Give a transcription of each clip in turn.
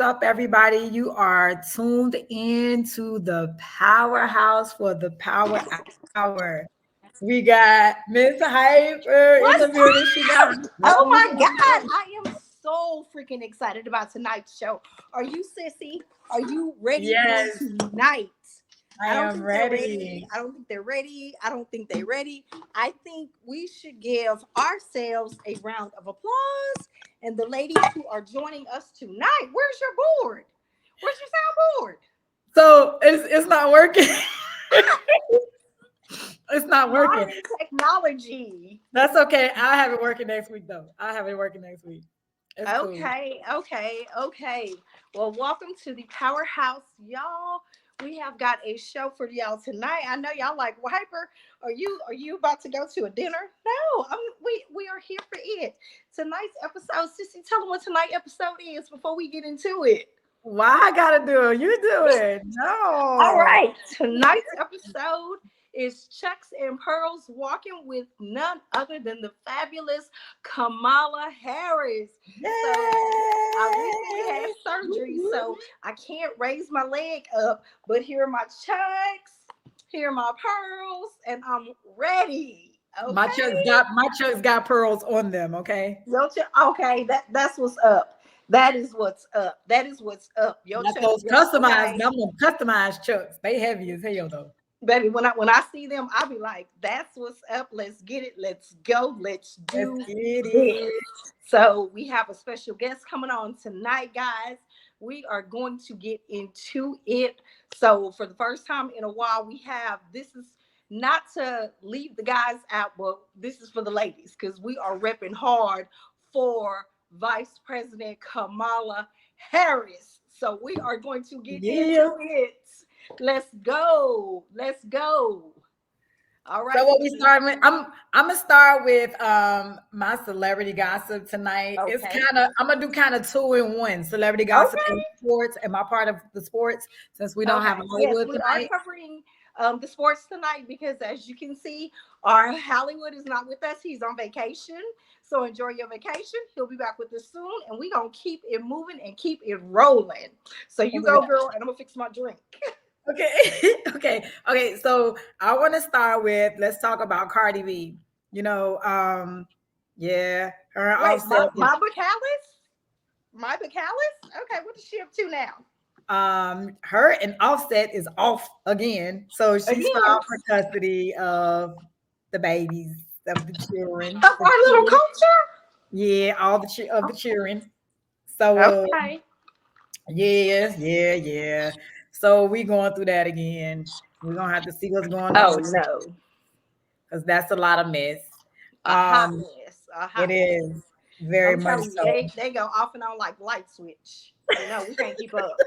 up, everybody? You are tuned into the Powerhouse for the Power Hour. We got Miss Hyper in the What's building. She got Oh my God, I am so freaking excited about tonight's show. Are you sissy? Are you ready for Yes, tonight? I I don't am think they're ready. ready. I don't think they're ready. I don't think they're ready. I think we should give ourselves a round of applause. And the ladies who are joining us tonight, where's your board? Where's your soundboard? So it's not working. It's not working. Modern technology. That's okay. I'll have it working next week, though. I'll have it working next week. It's cool. Okay. Well, welcome to the Powerhouse, y'all. We have got a show for y'all tonight. I know y'all like, well, Hyper, are you about to go to a dinner? No, we are here for it. Tonight's episode, Sissy, tell them what tonight's episode is before we get into it. Why I gotta do it? You do it. All No. right, tonight's episode is Chucks and Pearls walking with none other than the fabulous Kamala Harris. So I recently had surgery, so I can't raise my leg up, but here are my chucks, here are my pearls, and I'm ready. My Okay. chucks got pearls on them. Okay, Okay, that's what's up. That is what's up. That is what's up. Your not chucks, those customized. okay. I'm gonna customized chucks. They heavy as hell though. Baby, when I see them, I'll be like, that's what's up. Let's get it. Let's go. Let's Let's do get this. it. So we have a special guest coming on tonight, guys. We are going to get into it. So for the first time in a while, this is not to leave the guys out, but this is for the ladies because we are repping hard for Vice President Kamala Harris. So we are going to get Yeah. into it. Let's go. Let's go. All right. So what we starting with? I'm gonna start with my celebrity gossip tonight. It's Okay. I'm gonna do kind of 2-in-1 celebrity gossip Okay. and sports. Am I part of the sports since we don't have Okay. Yes, Hollywood we are tonight? covering the sports tonight because, as you can see, our Hollywood is not with us. He's on vacation. So enjoy your vacation. He'll be back with us soon, and we're gonna keep it moving and keep it rolling. So you go, girl, and I'm gonna fix my drink. Okay, okay. So I want to start with let's talk about Cardi B. Yeah, her Wait, Offset. my Callis? My Callis? Okay, what is she up to now? Her and Offset is off again, so she's Again, filed for custody of the babies of the children. of our little culture. Yeah, all of the children. So Okay. yeah. So we going through that again. We're gonna have to see what's going Oh on no. because that's a lot of mess. A hot Um, mess. A it hot mess. is very I'm much telling you, so. they go off and on like light switch. You know, we can't keep up.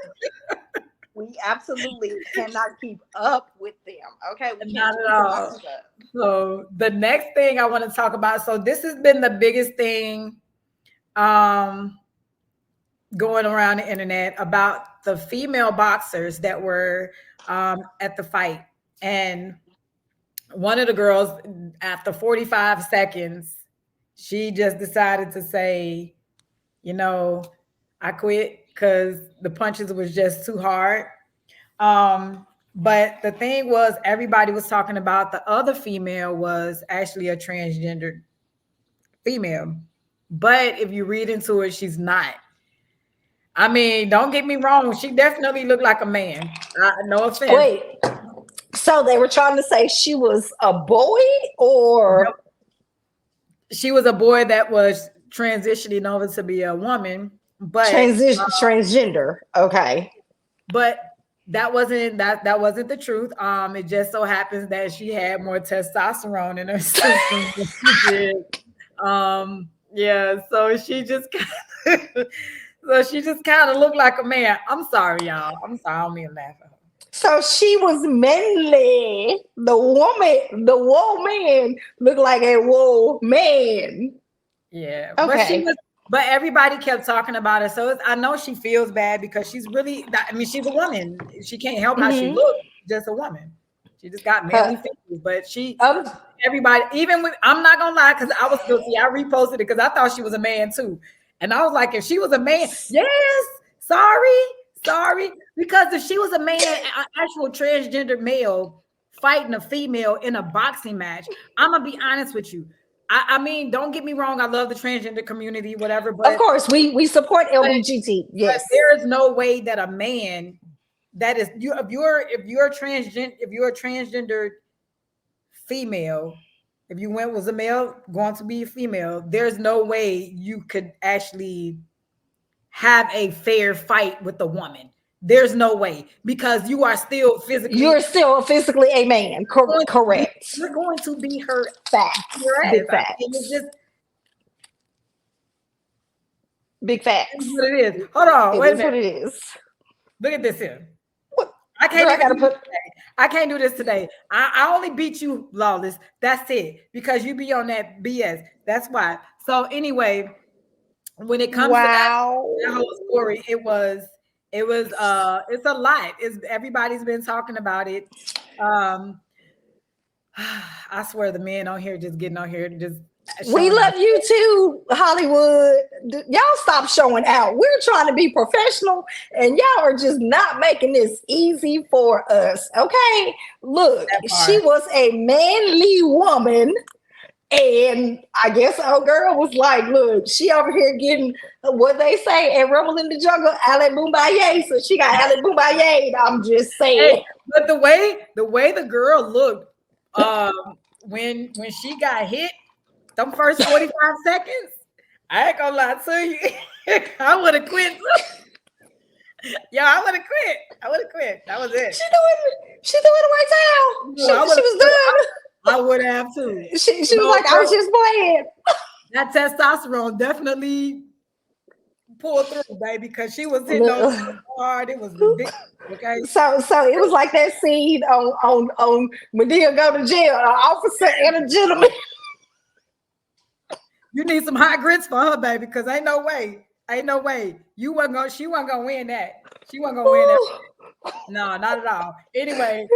We absolutely cannot keep up with them. Okay, we Not can't at all. keep up. So the next thing I want to talk about. So this has been the biggest thing going around the internet about the female boxers that were at the fight. And one of the girls, after 45 seconds, she just decided to say, I quit because the punches was just too hard. But the thing was, everybody was talking about the other female was actually a transgender female. But if you read into it, she's not. I mean, don't get me wrong. She definitely looked like a man. No offense. Wait, so they were trying to say she was a boy or She was a boy that was transitioning over to be a woman, but transgender? Okay. but that wasn't the truth. It just so happens that she had more testosterone in her system than she did. Yeah, so she just kind of looked like a man. I'm sorry, y'all. I'm sorry, I don't mean to laugh at her. So she was manly. The woman looked like a woman. Yeah, Okay. but everybody kept talking about it. So I know she feels bad because she's really, I mean, she's a woman. She can't help how she looks, just a woman. She just got manly features, but everybody, even with, I'm not gonna lie, because I was guilty. I reposted it because I thought she was a man too. And I was like, if she was a man, yes, Sorry. Because if she was a man, an actual transgender male fighting a female in a boxing match, I'm gonna be honest with you. I mean, don't get me wrong. I love the transgender community, whatever. But of course, we support LBGT. Yes, there is no way that a man that is you if you're a transgender female, if you was a male going to be a female, there's no way you could actually have a fair fight with a woman. There's no way, because you are still physically. You're still physically a man. Correct. You're going to be hurt. Facts. Big facts. It's just big facts. That's what it is. Hold on. Wait a minute. What it is. Look at this here. What? I can't do this today. I only beat you, Lawless. That's it. Because you be on that BS. That's why. So anyway, when it comes to that whole story, it's a lot. Everybody's been talking about it. I swear the men on here just getting on here just. We love you too, Hollywood. Y'all stop showing out. We're trying to be professional, and y'all are just not making this easy for us. Okay, look, she was a manly woman. And I guess our girl was like, look, she over here getting what they say and Rumble in the Jungle, Ale Boombaye. So she got Ale Boombaye. I'm just saying. Hey, but the way the girl looked when she got hit, them first 45 seconds, I ain't gonna lie to you. I would have quit. Yeah, I would have quit. That was it. She threw it away down. She was done. I would have too. She was like, I was just playing. That testosterone definitely pulled through, baby, because she was hitting on so hard. It was ridiculous. Okay. So it was like that scene on Madea Go to Jail, an officer and a gentleman. You need some hot grits for her, baby, because ain't no way. She wasn't gonna win that. She wasn't gonna win that. No, not at all. Anyway,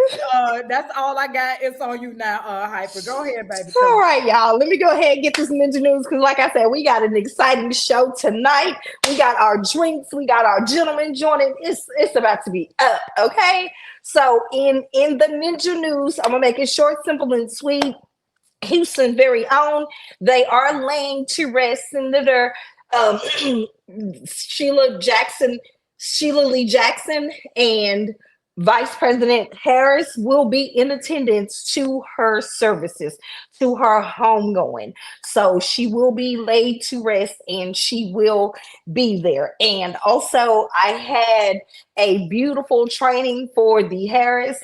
that's all I got. It's on you now, Hyper. Go ahead, baby. All right, y'all. Let me go ahead and get this ninja news because, like I said, we got an exciting show tonight. We got our drinks. We got our gentlemen joining. It's about to be up. Okay. So in the ninja news, I'm gonna make it short, simple, and sweet. Houston very own. They are laying to rest Senator Sheila Lee Jackson and Vice President Harris will be in attendance to her services, to her homegoing. So she will be laid to rest and she will be there. And also, I had a beautiful training for the Harris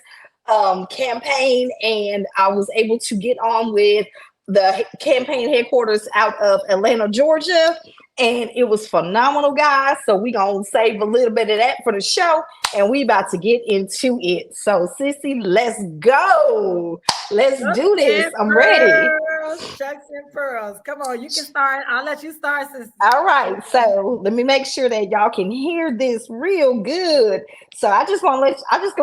campaign, and I was able to get on with the campaign headquarters out of Atlanta, Georgia. And it was phenomenal, guys. So we're going to save a little bit of that for the show. And we about to get into it. So, Sissy, let's go. Let's do this. I'm ready. Shucks and pearls. Come on, you can start. I'll let you start, Sissy. All right. So let me make sure that y'all can hear this real good. So I just want to I just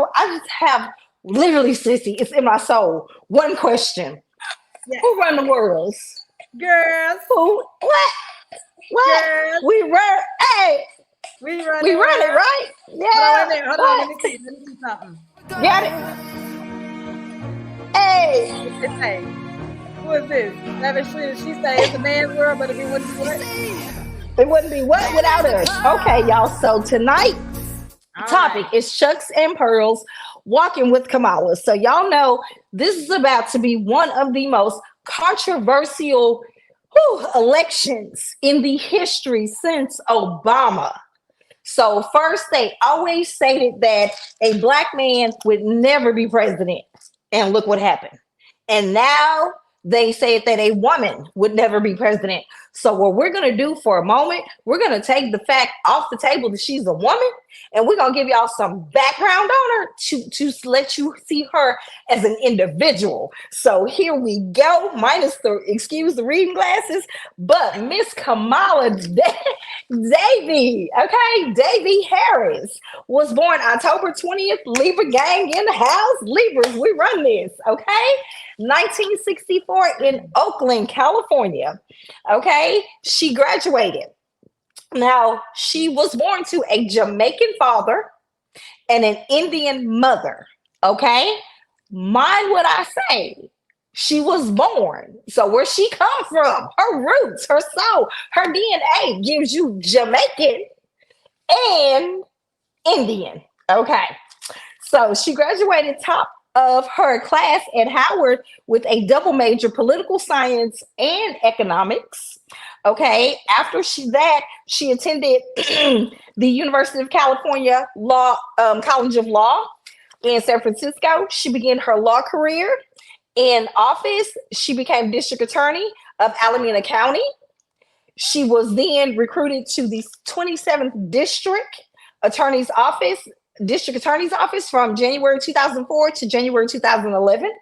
have literally, Sissy, it's in my soul. One question. Yes. Who run the world? Girls. Who? What? Girls. We run. Hey. We run it, right? Yeah. Hold on. Let me see something. Got it. Hey. Hey. Who is this? She said it's a man's world, but if it wouldn't be what? It wouldn't be what without us. Okay, y'all. So tonight's topic is Shucks and Pearls, walking with Kamala. So y'all know this is about to be one of the most controversial elections in the history since Obama. So first, they always stated that a black man would never be president. And look what happened. And now they said that a woman would never be president. So what we're going to do for a moment, we're going to take the fact off the table that she's a woman, and we're going to give y'all some background on her to let you see her as an individual. So here we go, minus excuse the reading glasses, but Miss Kamala Davy Harris was born October 20th, Libra gang in the house. Libras, we run this, okay? 1964 in Oakland, California. Okay, she graduated Now, she was born to a Jamaican father and an Indian mother. Okay, mind what I say. She was born. So where she come from, her roots, her soul, her DNA gives you Jamaican and Indian. Okay. So she graduated top of her class at Howard with a double major, political science and economics. Okay. After she attended the University of California College of Law in San Francisco. She began her law career in office. She became district attorney of Alameda County. She was then recruited to the 27th district district attorney's office from January 2004 to January 2011.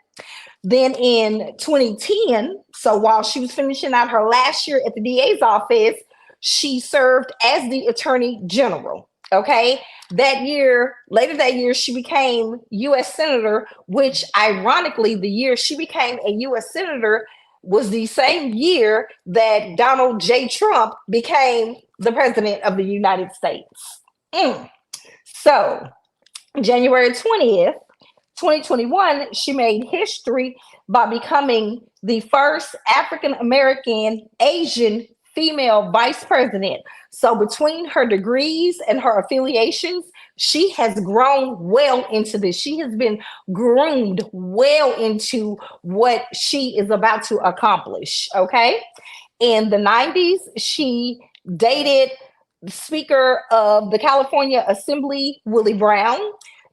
Then in 2010, so while she was finishing out her last year at the DA's office, she served as the attorney general. Okay. Later that year, she became U.S. Senator, which ironically, the year she became a U.S. Senator was the same year that Donald J. Trump became the president of the United States. So, January 20th, 2021, she made history by becoming the first African American Asian female vice president. So between her degrees and her affiliations, she has grown well into this. She has been groomed well into what she is about to accomplish. Okay. In the 90s, she dated the Speaker of the California Assembly, Willie Brown.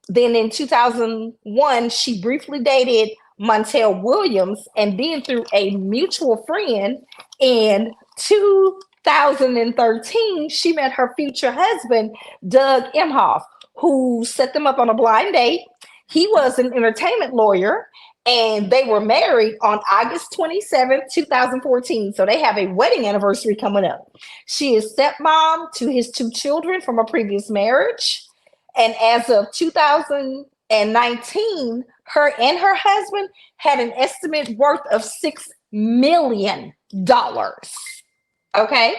Then in 2001, she briefly dated Montel Williams, and then through a mutual friend in 2013, she met her future husband, Doug Emhoff, who set them up on a blind date. He was an entertainment lawyer, and they were married on August 27th, 2014. So they have a wedding anniversary coming up. She is stepmom to his 2 children from a previous marriage. And as of 2019, her and her husband had an estimate worth of $6 million. Okay.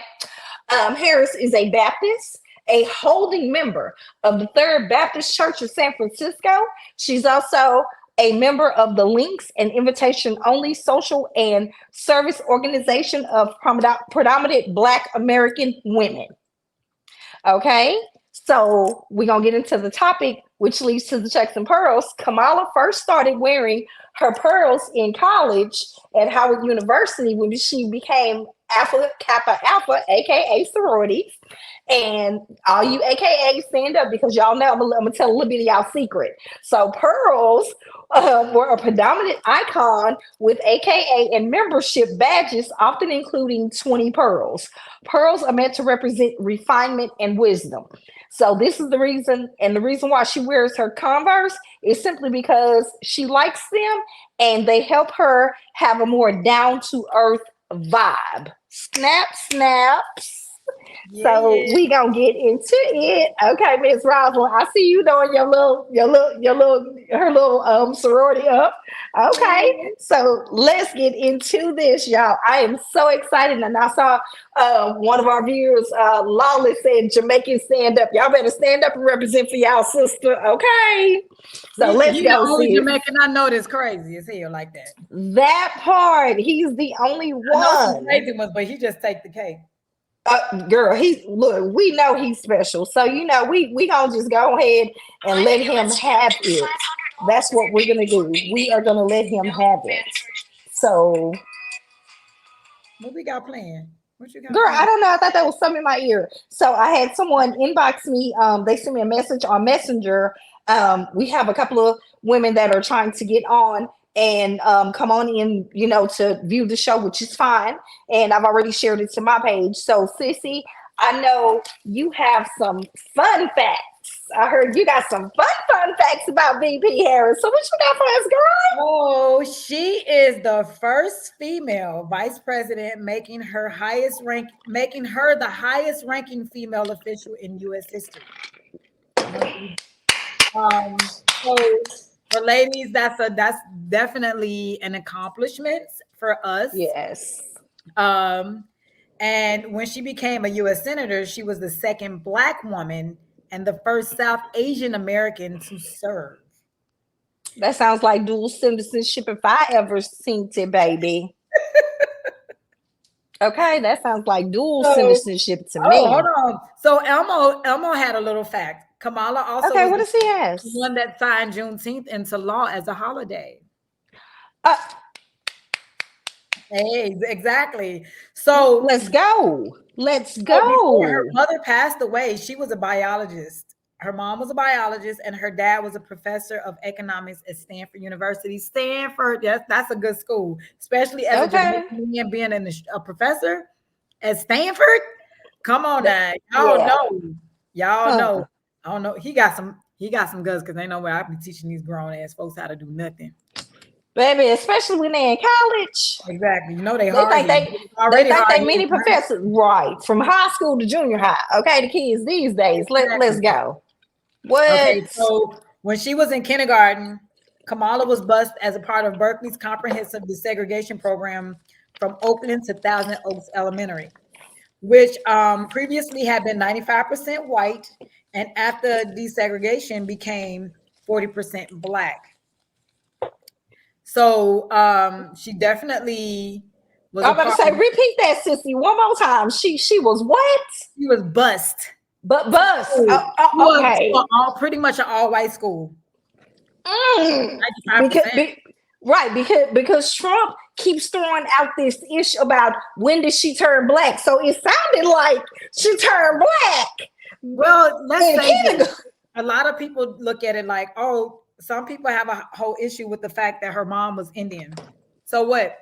Harris is a Baptist, a holding member of the Third Baptist Church of San Francisco. She's also a member of the Links and Invitation Only social and service organization of predominant Black American women. Okay. So we're going to get into the topic, which leads to the chucks and pearls. Kamala first started wearing her pearls in college at Howard University when she became Alpha Kappa Alpha, aka sororities. And all you AKA stand up, because y'all know I'm gonna tell a little bit of y'all secret. So pearls were a predominant icon with AKA and membership badges, often including 20 pearls. Pearls are meant to represent refinement and wisdom. So this is the reason, and the reason why she wears her Converse is simply because she likes them and they help her have a more down-to-earth vibe. Snap, snaps. Yeah. So we gonna get into it. Okay, Miss Rosalind, I see you doing her little sorority up. Okay, so let's get into this, y'all. I am so excited, and I saw one of our viewers, Lawless, said Jamaican stand up. Y'all better stand up and represent for y'all sister. Okay, so let's go. The only Jamaican I know that's crazy as hell like that. That part, he's the only one. Crazy ones, but he just take the cake. Girl, we know he's special. So, we gonna just go ahead and let him have it. That's what we're gonna do. We are gonna let him have it. So, what we got planned? What you got? Girl, I don't know. I thought that was something in my ear. So I had someone inbox me. They sent me a message on Messenger. We have a couple of women that are trying to get on and come on in, to view the show, which is fine. And I've already shared it to my page. So, Sissy, I know you have some fun facts. I heard you got some fun facts about VP Harris. So what you got for us, girl? Oh, she is the first female vice president, making her the highest ranking female official in U.S. history. So for ladies, that's definitely an accomplishment for us. Yes. And when she became a U.S. Senator, she was the second Black woman and the first South Asian American to serve. That sounds like dual citizenship if I ever seen it, baby. Okay, that sounds like dual citizenship to me. Hold on. So Elmo had a little fact. Kamala also Okay, what does he ask? the one that signed Juneteenth into law as a holiday. Hey, exactly. So Let's go. Let's so go. before her mother passed away, she was a biologist. Her mom was a biologist, and her dad was a professor of economics at Stanford University. Stanford, yes, that's a good school, especially as Okay. a Jamaican being a professor at Stanford. Come on now, y'all Yeah. know, y'all Huh. know. I don't know. He got some guts because they know where I be teaching these grown ass folks how to do nothing. Baby, especially when they're in college. Exactly. You know they They hard. think they many professors, right? From high school to junior high. Okay, the kids these days. Let's go. What? Okay, so when she was in kindergarten, Kamala was bused as a part of Berkeley's comprehensive desegregation program from Oakland to Thousand Oaks Elementary, which previously had been 95% white, and after desegregation became 40% Black. So she definitely was. I'm about to say, repeat that, sissy, one more time. She was what? She was bused. But bus. Okay. Pretty much an all-white school. Because Trump keeps throwing out this issue about when did she turn Black. So it sounded like she turned Black. Well, let's say a lot of people look at it like, oh, some people have a whole issue with the fact that her mom was Indian. So what?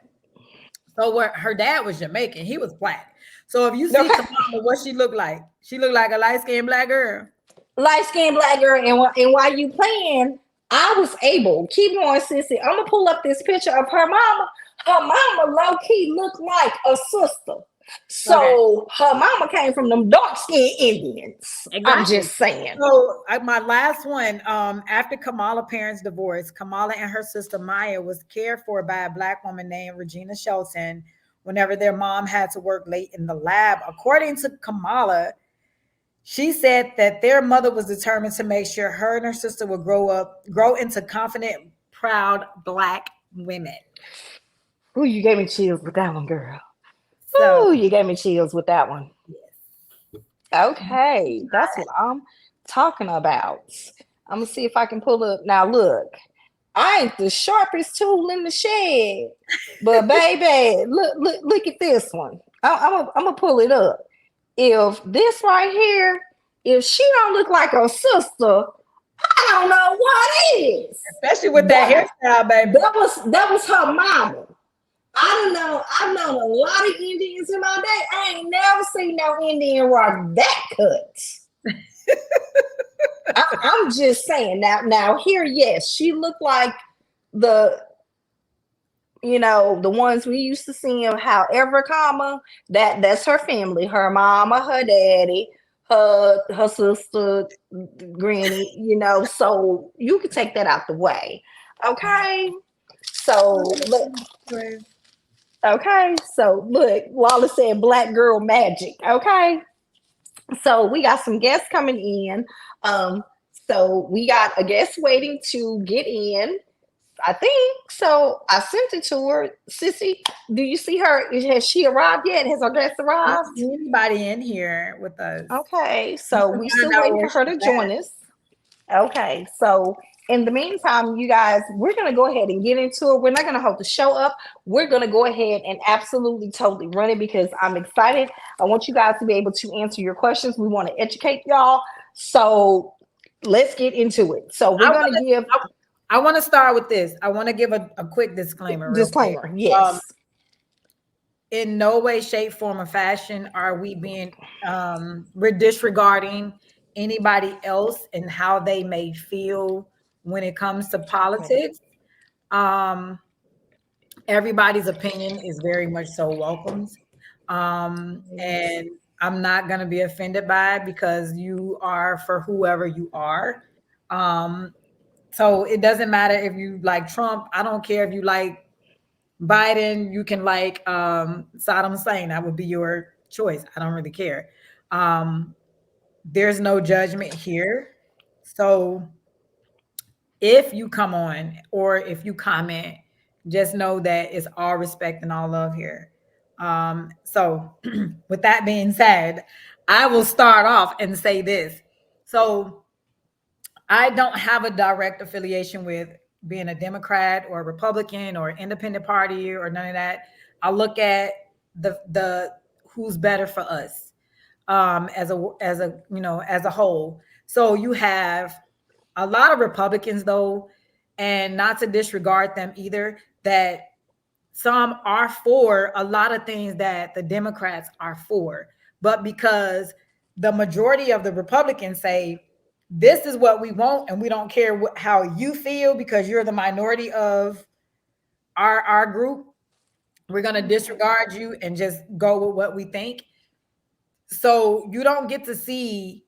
So what? Her dad was Jamaican. He was Black. So if you see Kamala, what she looked like? She looked like a light-skinned Black girl. Light-skinned Black girl. And while you playing, I was able, keep going, sissy. I'm gonna pull up this picture of her mama. Her mama low-key looked like a sister. So her mama came from them dark-skinned Indians. Exactly. I'm just saying. So my last one, after Kamala's parents' divorce, Kamala and her sister Maya was cared for by a Black woman named Regina Shelton whenever their mom had to work late in the lab. According to Kamala, she said that their mother was determined to make sure her and her sister would grow into confident, proud Black women. Ooh, you gave me chills with that one, girl. So, you gave me chills with that one. Yes. Okay, that's what I'm talking about. I'm gonna see if I can pull up. Now, look, I ain't the sharpest tool in the shed, but baby, look at this one. I'm gonna pull it up. If this right here, if she don't look like her sister, I don't know what is. Especially with that hairstyle, baby. That was her mama. I don't know. I've known a lot of Indians in my day. I ain't never seen no Indian rock that cut. I'm just saying. Now here, yes, she looked like the ones we used to see him. However, that's her family, her mama, her daddy, her sister, granny. So you can take that out the way. Okay. So look. Okay, so look, Lala said Black girl magic. Okay, so we got some guests coming in. So we got a guest waiting to get in. I think so. I sent it to her. Sissy, do you see her? Has she arrived yet? Has our guest arrived? Anybody in here with us? Okay, so we still waiting for her to join us. Okay, so in the meantime, you guys, we're going to go ahead and get into it. We're not going to hold the show up. We're going to go ahead and absolutely totally run it because I'm excited. I want you guys to be able to answer your questions. We want to educate y'all. So let's get into it. So we're going to give... I want to start with this. I want to give a quick disclaimer. Disclaimer, yes. In no way, shape, form, or fashion are we we're disregarding anybody else and how they may feel when it comes to politics. Everybody's opinion is very much so welcomed. And I'm not going to be offended by it because you are for whoever you are. So it doesn't matter if you like Trump. I don't care if you like Biden. You can like Saddam Hussein. That would be your choice. I don't really care. There's no judgment here. So if you come on or if you comment, just know that it's all respect and all love here. So with that being said, I will start off and say this. So I don't have a direct affiliation with being a Democrat or a Republican or independent party or none of that. I look at the who's better for us as a whole. So you have a lot of Republicans though, and not to disregard them either, that some are for a lot of things that the Democrats are for, but because the majority of the Republicans say this is what we want and we don't care how you feel because you're the minority of our group, we're going to disregard you and just go with what we think. So you don't get to see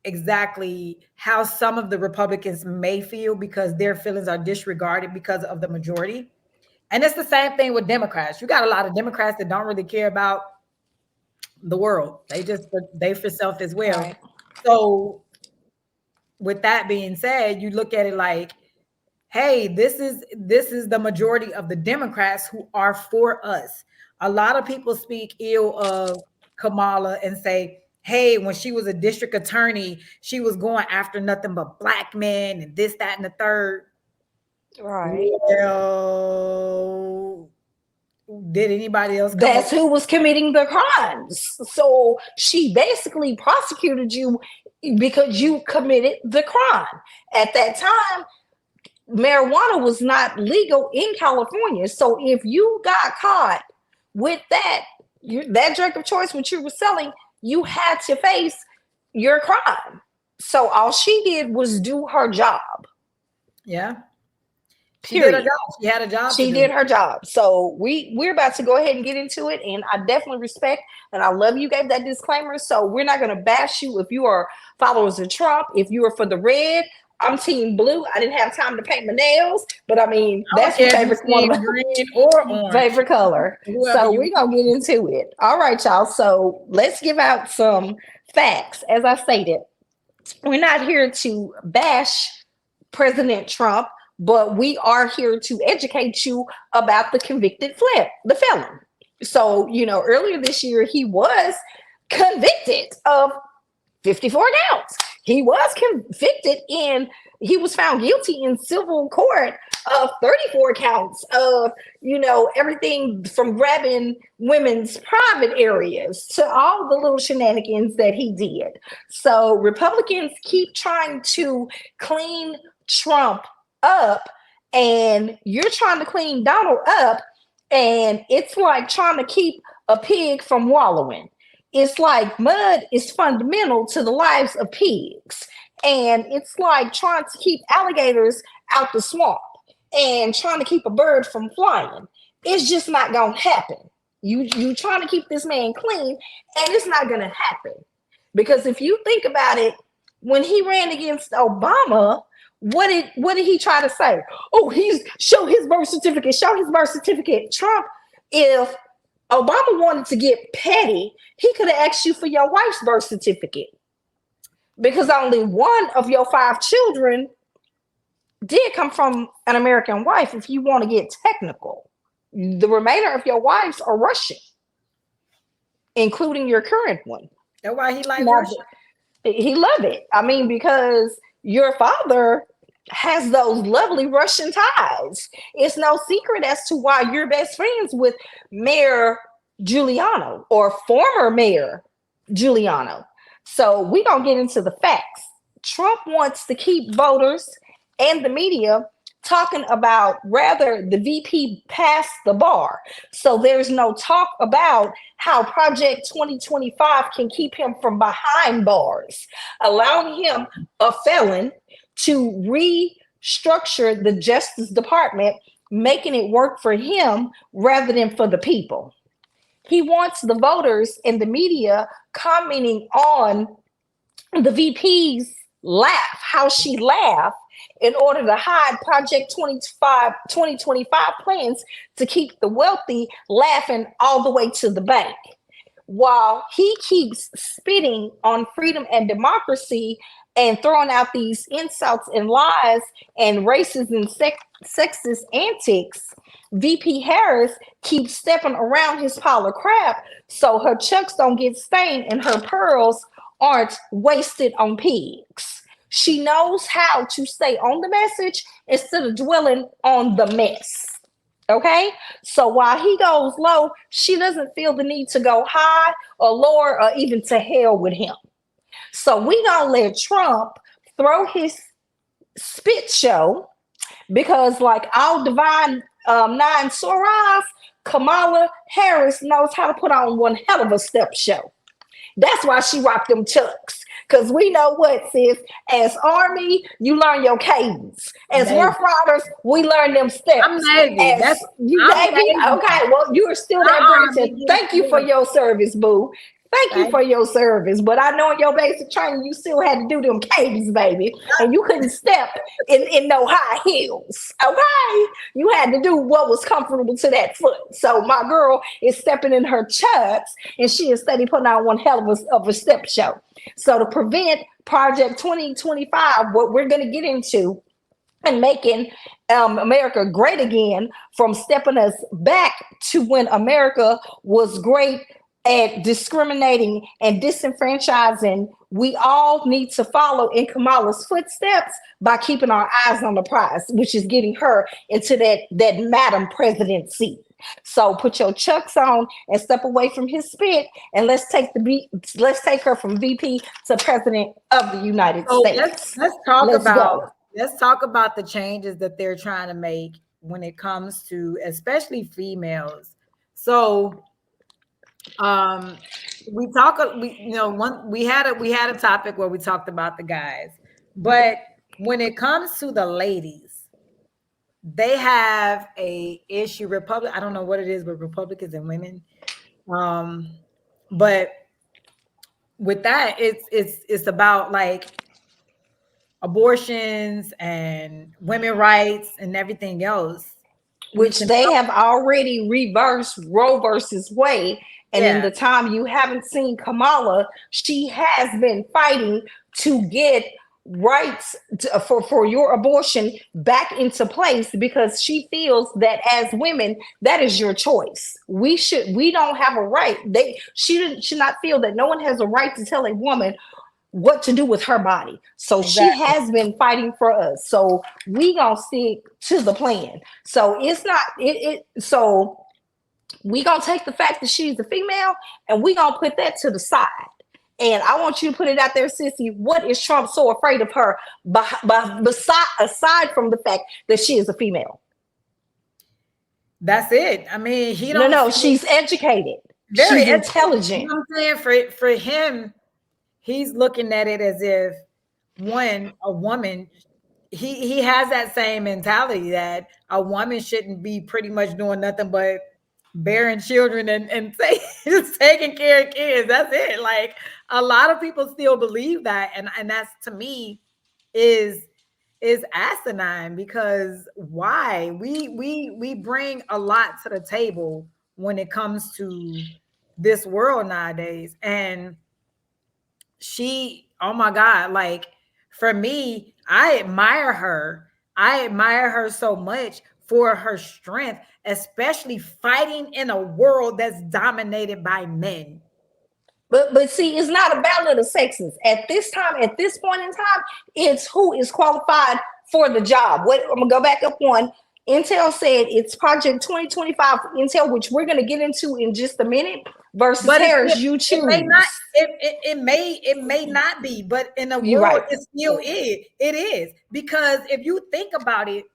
exactly how some of the Republicans may feel because their feelings are disregarded because of the majority. And it's the same thing with Democrats. You got a lot of Democrats that don't really care about the world. They for self as well. Right. So with that being said, you look at it like, hey, this is the majority of the Democrats who are for us. A lot of people speak ill of Kamala and say, hey, when she was a district attorney, she was going after nothing but black men and this, that, and the third. Right. Well, did anybody else? That's who was committing the crimes. So she basically prosecuted you because you committed the crime. At that time, marijuana was not legal in California. So if you got caught with that drug of choice, which you were selling, you had to face your crime. So all she did was do her job. Yeah. She did her job. She had a job. She did her job. So we're about to go ahead and get into it. And I definitely respect and I love you gave that disclaimer. So we're not going to bash you if you are followers of Trump. If you are for the red, I'm team blue. I didn't have time to paint my nails, but I mean, that's my favorite one of green or orange. Favorite color. So we're going to get into it. All right, y'all. So let's give out some facts. As I stated, we're not here to bash President Trump, but we are here to educate you about the convicted felon. So, earlier this year, he was convicted of 54 counts. He was convicted he was found guilty in civil court of 34 counts of, everything from grabbing women's private areas to all the little shenanigans that he did. So Republicans keep trying to clean Trump up, and you're trying to clean Donald up, and it's like trying to keep a pig from wallowing. It's like mud is fundamental to the lives of pigs, and it's like trying to keep alligators out the swamp and trying to keep a bird from flying. It's just not gonna happen. You trying to keep this man clean, and it's not gonna happen, because if you think about it, when he ran against Obama, what did he try to say? Oh, show his birth certificate. Trump, if Obama wanted to get petty, he could have asked you for your wife's birth certificate, because only one of your 5 children did come from an American wife. If you want to get technical, the remainder of your wives are Russian, including your current one. That's why he liked Russia. He loved it. I mean, because your father has those lovely Russian ties. It's no secret as to why you're best friends with Mayor Giuliano, or former Mayor Giuliano. So we're going to get into the facts. Trump wants to keep voters and the media talking about rather the VP passed the bar. So there's no talk about how Project 2025 can keep him from behind bars, allowing him, a felon, to restructure the Justice Department, making it work for him rather than for the people. He wants the voters and the media commenting on the VP's laugh, how she laughed, in order to hide Project 2025 plans to keep the wealthy laughing all the way to the bank. while he keeps spitting on freedom and democracy and throwing out these insults and lies and racist and sexist antics, VP Harris keeps stepping around his pile of crap so her chucks don't get stained and her pearls aren't wasted on pigs. She knows how to stay on the message instead of dwelling on the mess. Okay, so while he goes low, she doesn't feel the need to go high or lower or even to hell with him. So we gonna let Trump throw his spit show, because like all divine nine Soras, Kamala Harris knows how to put on one hell of a step show. That's why she rocked them chucks. Because we know what, sis, as Army, you learn your cadence. As Rough Riders, we learn them steps. I'm Navy. As you Navy? Okay, well, you are still that British. Thank you for your service, boo. Thank you for your service. But I know in your basic training, you still had to do them cadence, baby. And you couldn't step in no high heels. Okay? You had to do what was comfortable to that foot. So my girl is stepping in her chucks, and she is steady putting on one hell of a step show. So to prevent Project 2025, what we're going to get into and making America great again from stepping us back to when America was great at discriminating and disenfranchising, we all need to follow in Kamala's footsteps by keeping our eyes on the prize, which is getting her into that Madam President seat. So put your chucks on and step away from his spit, and let's take her from VP to President of the United States. Let's talk about the changes that they're trying to make when it comes to especially females. So we had a topic where we talked about the guys, but when it comes to the ladies, they have a issue. I don't know what it is with Republicans and women, but with that, it's about like abortions and women's rights and everything else, which they have already reversed Roe versus Wade. And in the time you haven't seen Kamala, she has been fighting to get rights for your abortion back into place, because she feels that as women, that is your choice. We don't have a right. She should not feel that no one has a right to tell a woman what to do with her body. So She has been fighting for us. So we gonna stick to the plan. So it's not so we gonna take the fact that she's a female and we gonna put that to the side. And I want you to put it out there, sissy. What is Trump so afraid of her aside from the fact that she is a female? That's it. I mean, she's educated. She's intelligent. You know what I'm saying? For him, he's looking at it as if a woman, he has that same mentality that a woman shouldn't be pretty much doing nothing but bearing children and just taking care of kids. That's it. Like, a lot of people still believe that, and that's, to me, is asinine, because why? We bring a lot to the table when it comes to this world nowadays. And she, oh my God, like, for me, I admire her so much for her strength, especially fighting in a world that's dominated by men. But see, it's not a battle of the sexes. At this point in time, it's who is qualified for the job. I'm gonna go back up one. Intel said it's Project 2025 Intel, which we're gonna get into in just a minute, versus Harris. You choose. It may not be, but in the world, right, it still is. It is, because if you think about it,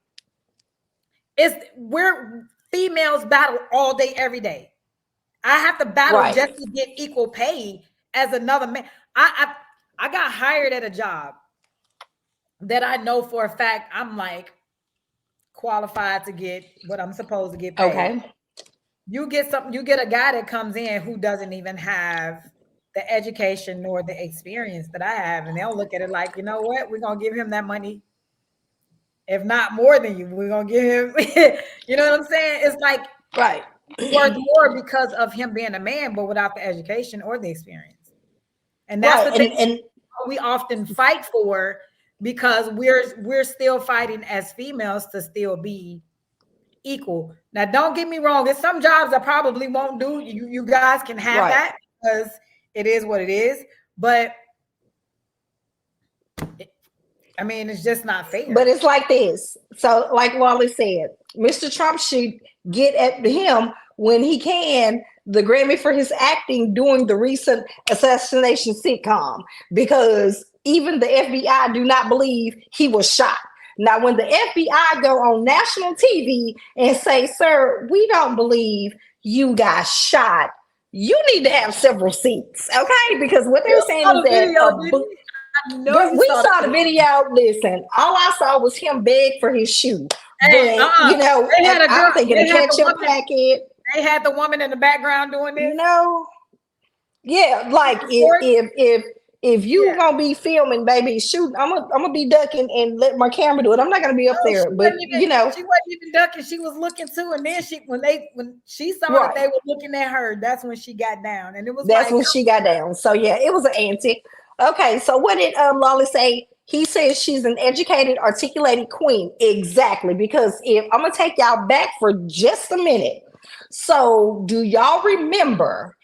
we're females battle all day, every day. I have to battle just to get equal pay as another man. I got hired at a job that I know for a fact I'm like qualified to get what I'm supposed to get paid. Okay. You get a guy that comes in who doesn't even have the education nor the experience that I have, and they'll look at it like, you know what, we're gonna give him that money. If not more than you, we're gonna give him, you know what I'm saying? It's like, right. worth more because of him being a man, but without the education or the experience. And that's Right, the thing and we often fight for, because we're still fighting as females to still be equal. Now, don't get me wrong, there's some jobs I probably won't do. You guys can have Right. that because it is what it is. But I mean, it's just not fair. But it's like this. So, like Wally said, Mr. Trump should get at him when he can the Grammy for his acting during the recent assassination sitcom, because even the FBI do not believe he was shot. Now, when the FBI go on national TV and say, "Sir, we don't believe you got shot," you need to have several seats, okay? Because what they're saying is that we saw the video. Listen, all I saw was him beg for his shoe. Hey, but, you know, they had a girl, I'm thinking a ketchup packet. They had the woman in the background doing this. You know, yeah, like if you gonna be filming, baby, shoot, I'm gonna be ducking and let my camera do it. I'm not gonna be up there, but you know, she wasn't even ducking. She was looking too, and then when she saw that they were looking at her, that's when she got down, and it was when she got down. So yeah, it was an antic. Okay, so what did Lolly say? He says she's an educated, articulated queen. Exactly, because if I'm gonna take y'all back for just a minute. So do y'all remember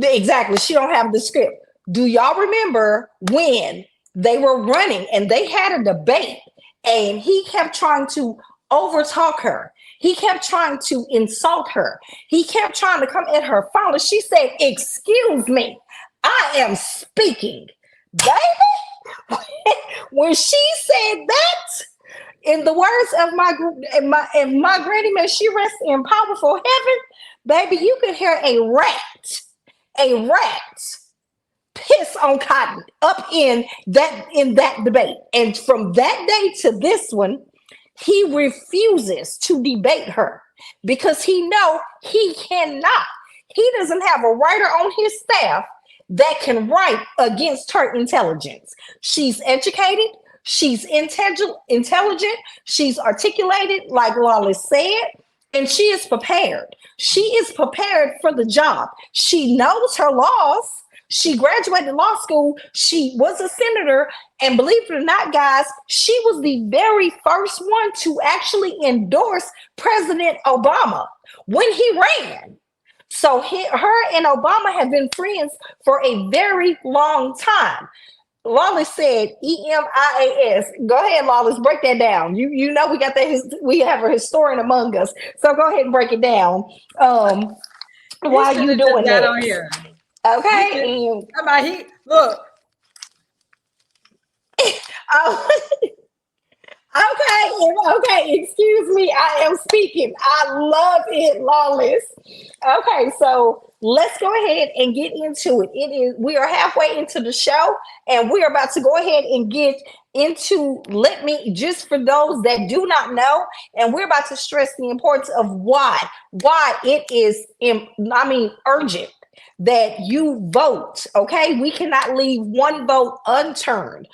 exactly? She don't have the script. Do y'all remember when they were running and they had a debate and he kept trying to overtalk her? He kept trying to insult her. He kept trying to come at her phone. She said, "Excuse me, I am speaking." Baby, when she said that, in the words of my granny, may she rest in powerful heaven, baby, you could hear a rat piss on cotton up in that debate. And from that day to this one, he refuses to debate her because he know he cannot. He doesn't have a writer on his staff that can write against her intelligence. She's educated, she's intelligent, she's articulated, like Lolly said, and she is prepared. She is prepared for the job. She knows her laws. She graduated law school. She was a senator. And believe it or not, guys, she was the very first one to actually endorse President Obama when he ran. So her and Obama have been friends for a very long time. Lawless said EMIAS. Go ahead, Lawless, break that down. You know we got that. We have a historian among us, so go ahead and break it down. Why you doing that on here? Okay. Look. Okay, excuse me. I am speaking. I love it, Lawless. Okay, so let's go ahead and get into it. We are halfway into the show, and we are about to go ahead and get into, just for those that do not know, and we're about to stress the importance of why it is, urgent that you vote, okay? We cannot leave one vote unturned.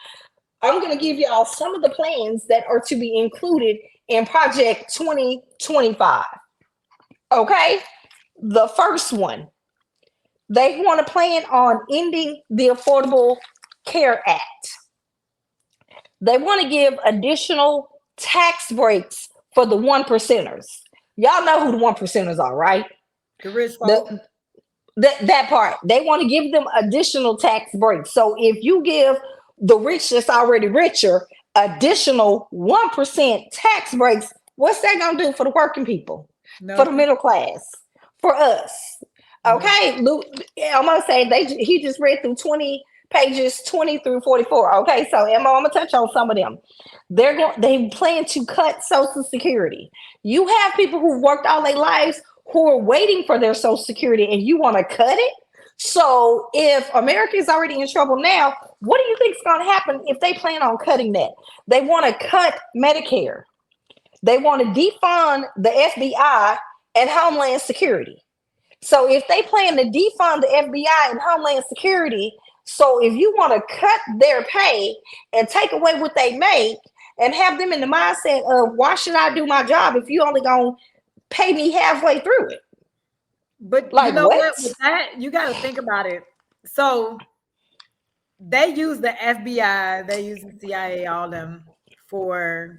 I'm going to give you all some of the plans that are to be included in Project 2025. Okay? The first one, they want to plan on ending the Affordable Care Act. They want to give additional tax breaks for the one percenters. Y'all know who the one percenters are, right? The rich folks. That part. They want to give them additional tax breaks. So if you give the rich that's already richer additional 1% tax breaks, what's that gonna do for the working people? No. For the middle class, for us? Okay, no. I'm gonna say he just read through 20 pages 20 through 44. Okay, so I'm gonna touch on some of them. They plan to cut Social Security. You have people who worked all their lives who are waiting for their Social Security, and you want to cut it. So if America is already in trouble now, what do you think is going to happen if they plan on cutting that? They want to cut Medicare. They want to defund the FBI and Homeland Security. So if they plan to defund the FBI and Homeland Security, so if you want to cut their pay and take away what they make and have them in the mindset of, why should I do my job if you only going to pay me halfway through it? But Like you know what? what? With that, you got to think about it. So they use the FBI, they use the CIA, all them for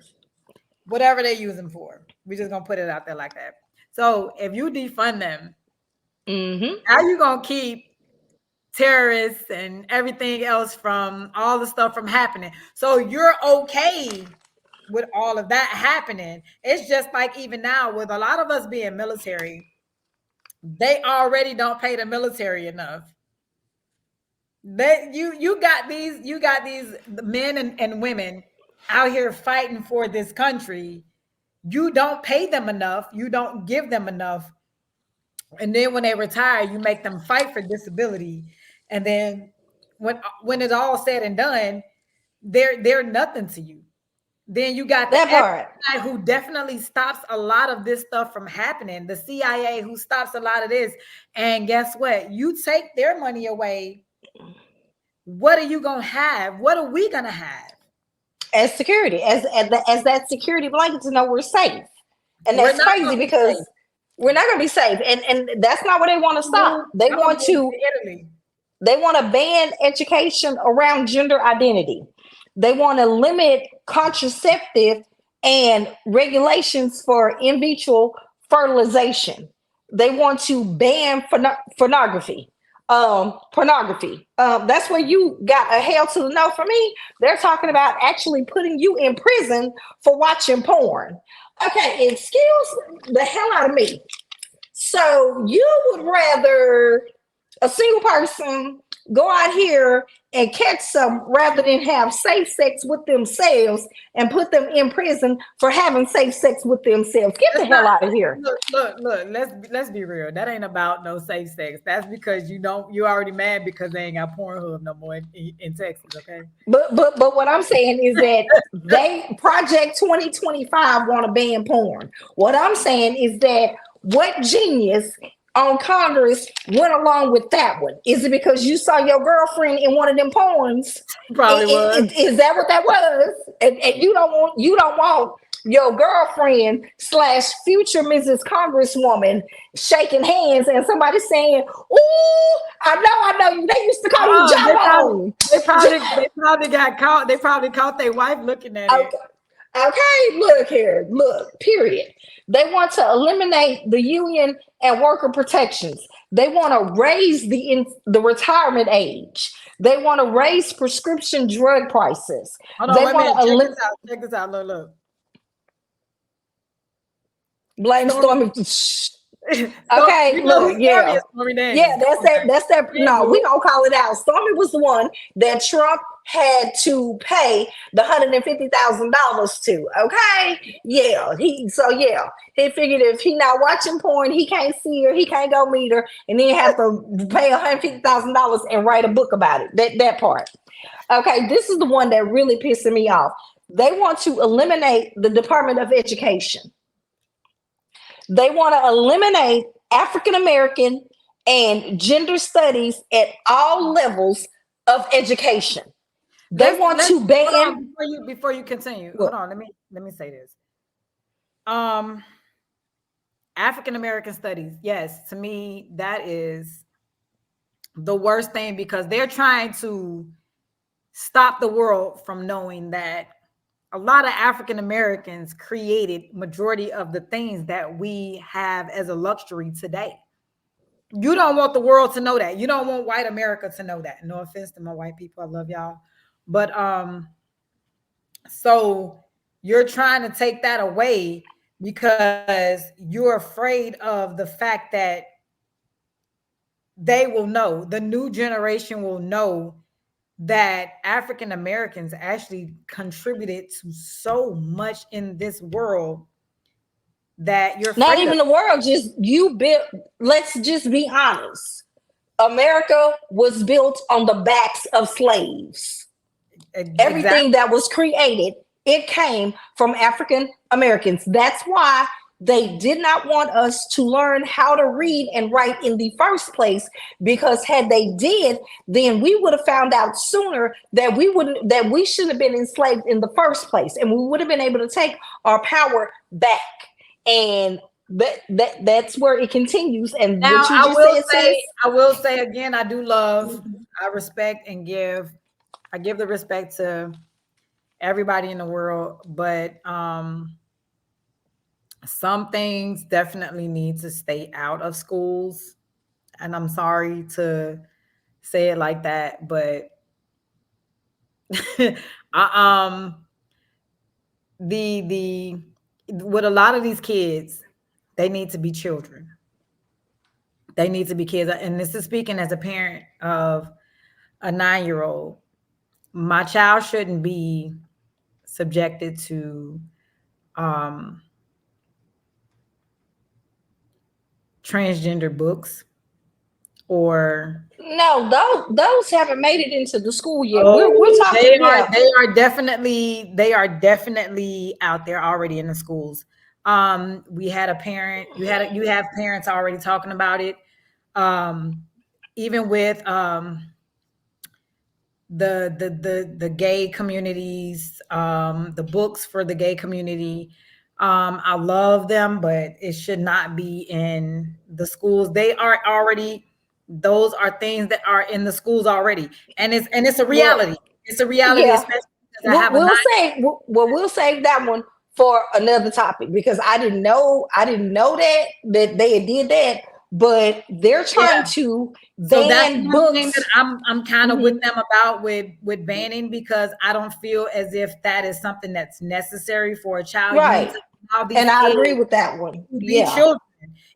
whatever they use them for. We're just gonna put it out there like that. So if you defund them, Mm-hmm. how you gonna keep terrorists and everything else from all the stuff from happening? So you're okay with all of that happening. It's just like even now with a lot of us being military, they already don't pay the military enough. You got these men and women out here fighting for this country. You don't pay them enough, you don't give them enough, and then when they retire you make them fight for disability, and then when it's all said and done, they're nothing to you. Then you got the That part. FBI who definitely stops a lot of this stuff from happening, the CIA who stops a lot of this, and guess what? You take their money away, what are you gonna have? What are we gonna have? As security, as that security blanket to know we're safe. And We're that's not crazy gonna be because safe. we're not going to be safe. And that's not what they want to stop. They I'm want gonna move to Italy. they want to ban education around gender identity. They want to limit contraceptive and regulations for in vitro fertilization. They want to ban pornography. That's where you got a hell to the no for me. They're talking about actually putting you in prison for watching porn. Okay, excuse the hell out of me. So you would rather a single person go out here and catch some rather than have safe sex with themselves and put them in prison for having safe sex with themselves. Get the hell out of here. Look. Let's be real. That ain't about no safe sex. That's because you're already mad because they ain't got Pornhub no more in Texas. Okay. But what I'm saying is that they Project 2025 want to ban porn. What I'm saying is that what genius on Congress went along with that one? Is it because you saw your girlfriend in one of them porns? Probably was. Is that what that was? And you don't want your girlfriend / future Mrs. Congresswoman shaking hands and somebody saying, "Ooh, I know you." They used to call you Jawbone. They probably got caught. They probably caught their wife looking at it. Okay, look here. Look, period. They want to eliminate the union and worker protections. They want to raise the retirement age. They want to raise prescription drug prices. Hold on, wait a minute. Check this out. Look. Blame Stormy. Okay, look, yeah. That's that. No, we don't call it out. Stormy was the one that Trump had to pay the $150,000 to. Okay, yeah. He figured if he not watching porn, he can't see her, he can't go meet her, and then have to pay $150,000 and write a book about it. That part. Okay, this is the one that really pissing me off. They want to eliminate the Department of Education. They want to eliminate African American and gender studies at all levels of education. They want to ban. Before you continue, hold on. Let me say this. African American studies, yes, to me that is the worst thing because they're trying to stop the world from knowing that a lot of African Americans created majority of the things that we have as a luxury today. You don't want the world to know that. You don't want white America to know that. No offense to my white people. I love y'all. But so you're trying to take that away because you're afraid of the fact that they will know, the new generation will know that African Americans actually contributed to so much in this world that you're not even the world, just you built. Let's just be honest. America was built on the backs of slaves. Exactly. Everything that was created, it came from African Americans. That's why they did not want us to learn how to read and write in the first place, because had they did, then we would have found out sooner that we shouldn't have been enslaved in the first place, and we would have been able to take our power back. And that's where it continues. And Now, what you just said, sis, I will say again, I do love, I respect and I give the respect to everybody in the world, but some things definitely need to stay out of schools. And I'm sorry to say it like that, but I, the with a lot of these kids, they need to be children. They need to be kids. And this is speaking as a parent of a 9-year-old. My child shouldn't be subjected to um, transgender books or no, those haven't made it into the school yet. oh, We're talking. they are definitely out there already in the schools. We had a parent, you have parents already talking about it. Even with the gay communities, the books for the gay community. I love them, but it should not be in the schools. Those are things that are in the schools already. And it's a reality. It's a reality, Yeah. especially because I have We'll save that one for another topic, because I didn't know that they did that, but they're trying to so that's ban one thing books. that I'm kind of with them about with banning, because I don't feel as if that is something that's necessary for a child. Right. You need to allow these And I kids agree with that one. to be Yeah. children.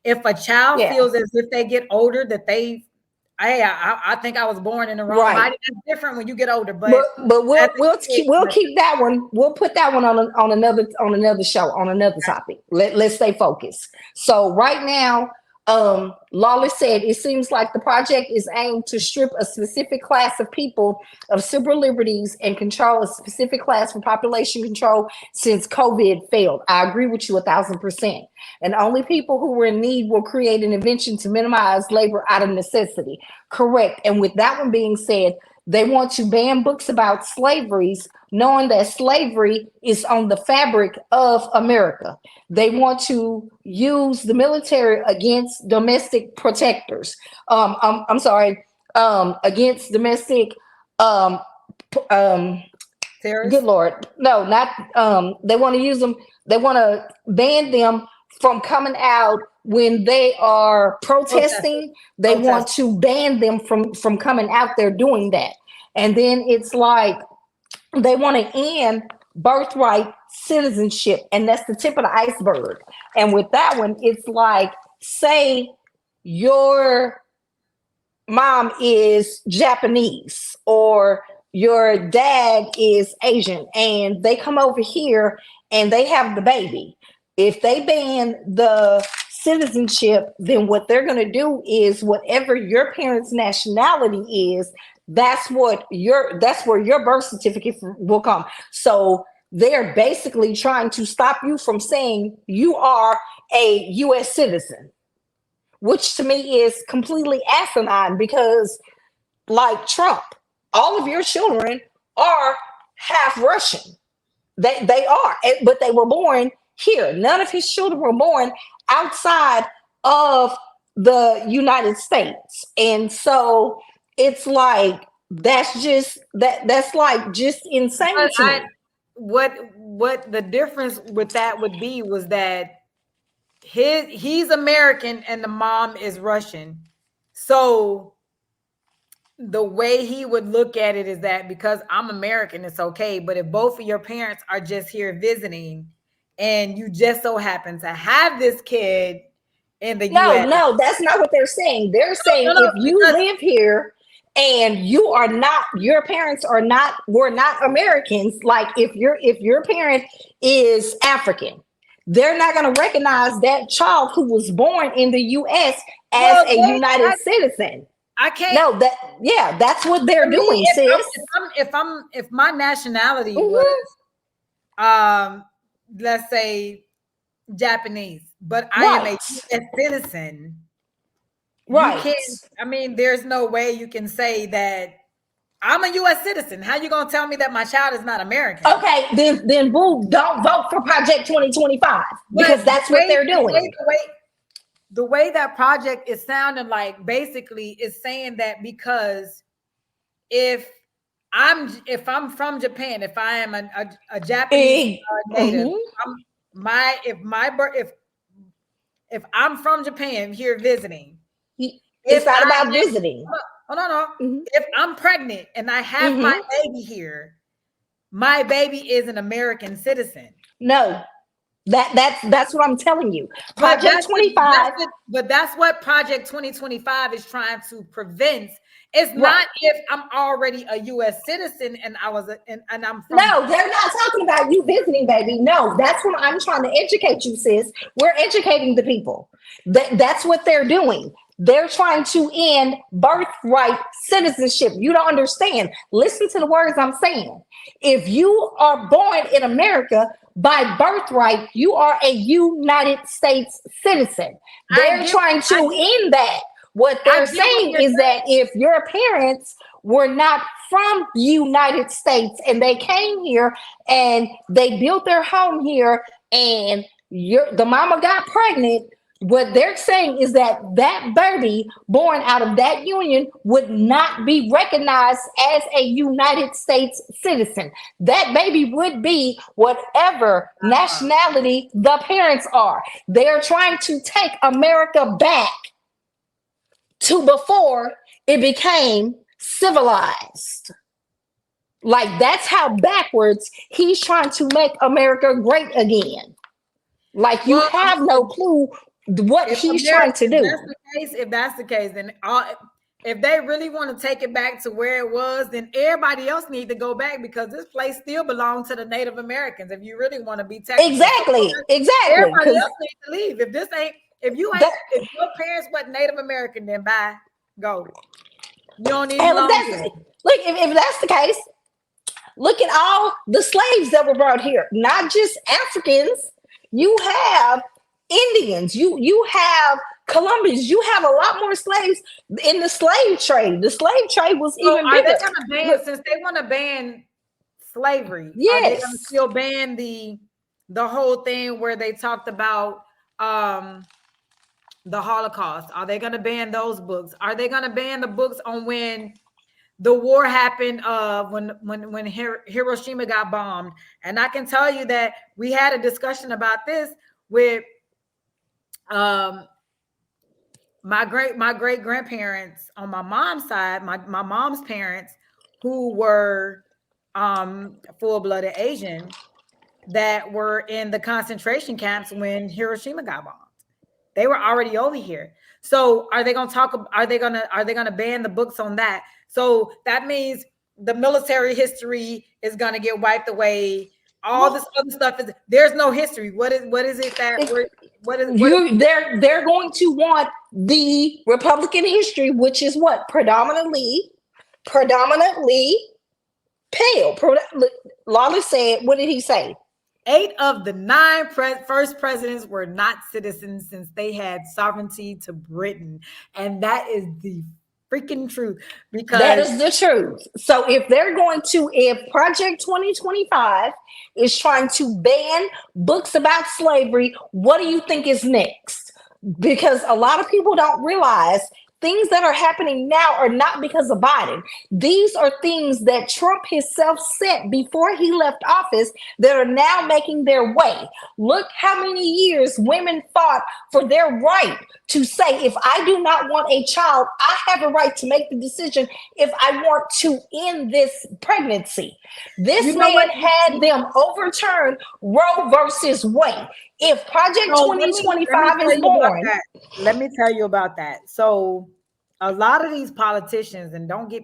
If a child Yeah. feels as if they get older that I think I was born in the wrong Right. body. That's different when you get older, but we'll keep that one. We'll put that one on another show, on another topic. Let's stay focused. So right now, Lawless said it seems like the project is aimed to strip a specific class of people of civil liberties and control a specific class for population control since COVID failed. I agree with you 1,000%. And only people who were in need will create an invention to minimize labor out of necessity. Correct. And with that one being said, they want to ban books about slaveries, knowing that slavery is on the fabric of America. They want to use the military against domestic protectors. I'm sorry, against domestic. Good Lord, no, not. They want to use them. They want to ban them from coming out when they are protesting. They want to ban them from coming out there doing that. And then it's like they want to end birthright citizenship, and that's the tip of the iceberg. And with that one, it's like, say your mom is Japanese or your dad is Asian, and they come over here and they have the baby. If they ban the citizenship, then what they're going to do is whatever your parents' nationality is, that's where your birth certificate will come. So they're basically trying to stop you from saying you are a U.S. citizen, which to me is completely asinine, because like Trump, all of your children are half Russian. They are, but they were born here. None of his children were born outside of the United States. And so it's like, that's like just insane to me. What the difference with that would be was that he's American and the mom is Russian. So the way he would look at it is that because I'm American, it's okay. But if both of your parents are just here visiting and you just so happen to have this kid in the US. No, that's not what they're saying. They're saying if you live here and you are not, your parents were not Americans, like if your parent is African, they're not going to recognize that child who was born in the US as a United citizen. I can't. No, that's what they're doing, sis. If my nationality was, let's say Japanese, but I am a US citizen. Right. There's no way you can say that I'm a U.S. citizen. How you gonna tell me that my child is not American? Okay, then boo, don't vote for Project 2025 because But that's what they're doing. The way that project is sounding like basically is saying that because if I'm from Japan, if I am a Japanese native, if I'm from Japan here visiting, it's not about visiting. No. If I'm pregnant and I have my baby here, my baby is an American citizen. No, that's what I'm telling you. Project 25. But that's what Project 2025 is trying to prevent. It's not if I'm already a U.S. citizen and I'm from. No, they're not talking about you visiting, baby. No, that's what I'm trying to educate you, sis. We're educating the people. That's what they're doing. They're trying to end birthright citizenship. You don't understand. Listen to the words I'm saying. If you are born in America by birthright, you are a United States citizen. They're trying to end that. What they're saying is that if your parents were not from the United States and they came here and they built their home here and the mama got pregnant, what they're saying is that that baby born out of that union would not be recognized as a United States citizen. That baby would be whatever nationality the parents are. They're trying to take America back to before it became civilized. Like, that's how backwards he's trying to make America great again. Like, you have no clue what he's trying to do. If that's the case, then if they really want to take it back to where it was, then everybody else needs to go back because this place still belongs to the Native Americans. If you really want to be technical, exactly. Everybody else needs to leave. If your parents were Native American, then bye, go. You don't need to. Look, if that's the case, look at all the slaves that were brought here. Not just Africans. You have Indians, you have Colombians, you have a lot more slaves in the slave trade. The slave trade was even bigger. They gonna ban, since they want to ban slavery? Yes. Are they gonna still ban the whole thing where they talked about the Holocaust? Are they gonna ban those books? Are they gonna ban the books on when the war happened, when Hiroshima got bombed? And I can tell you that we had a discussion about this with my great grandparents on my mom's side, my mom's parents, who were full-blooded Asian, that were in the concentration camps when Hiroshima got bombed. They were already over here. So are they going to ban the books on that? So that means the military history is going to get wiped away. All this other stuff there's no history. What is it that they're going to want the Republican history, which is what predominantly pale. Lawler said, what did he say? 8 of the 9 first presidents were not citizens since they had sovereignty to Britain, and that is the freaking truth. Because that is the truth. So if Project 2025 is trying to ban books about slavery, what do you think is next? Because a lot of people don't realize things that are happening now are not because of Biden. These are things that Trump himself said before he left office that are now making their way. Look how many years women fought for their right to say, if I do not want a child, I have a right to make the decision if I want to end this pregnancy. This man had them overturn Roe versus Wade. If Project 2025 is born. Let me tell you about that. So a lot of these politicians, and don't get,